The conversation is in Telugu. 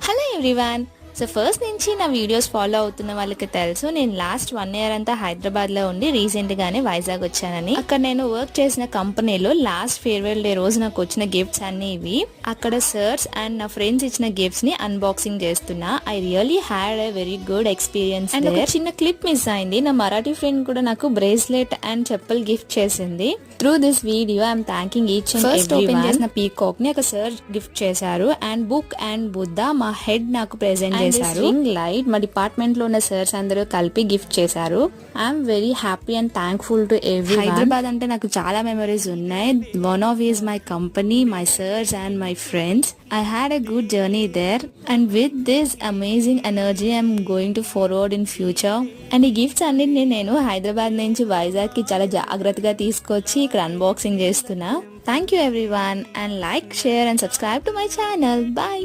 Hello everyone. సో ఫస్ట్ నుంచి నా వీడియోస్ ఫాలో అవుతున్న వాళ్ళకి తెలుసు నేను లాస్ట్ 1 ఇయర్ అంతా హైదరాబాద్లో ఉండి రీసెంట్గానే వైజాగ్ వచ్చానని. అక్కడ నేను వర్క్ చేసిన కంపెనీలో లాస్ట్ ఫేర్వెల్ డే రోజు నాకు వచ్చిన గిఫ్ట్స్ అన్ని ఇవి. అక్కడ సర్స్ అండ్ నా ఫ్రెండ్స్ ఇచ్చిన గిఫ్ట్స్ ని అన్బాక్సింగ్ చేస్తున్నా. I really had a very good experience. And ఒక చిన్న క్లిప్ మిస్ అయింది. నా మరాఠీ ఫ్రెండ్ కూడా నాకు బ్రేస్లెట్ అండ్ చెప్పల్ గిఫ్ట్ చేసింది. Through this video I'm thanking each and first open చేసిన పీకాక్ ని ఒక సర్ గిఫ్ట్ చేశారు. అండ్ బుక్ అండ్ బుద్ధ మా హెడ్ నాకు ప్రెజెంట్ చేశారు. రింగ్ లైట్ మా డిపార్ట్మెంట్ లో ఉన్న సర్స్ అందరూ కలిపి గిఫ్ట్ చేశారు. I'm very happy and thankful to every. Hyderabad అంటే నాకు చాలా మెమరీస్ ఉన్నాయి. One of is my company, my sirs and my friends. I had a good journey there, and with this amazing energy I'm going to forward in future. And ఈ గిఫ్ట్స్ అన్నిటిని నేను హైదరాబాద్ నుంచి వైజాగ్ కి చాలా జాగ్రత్తగా తీసుకొచ్చి ఇక్కడ అన్బాక్సింగ్ చేస్తున్నా. Thank you everyone, and like, share and subscribe to my channel. Bye.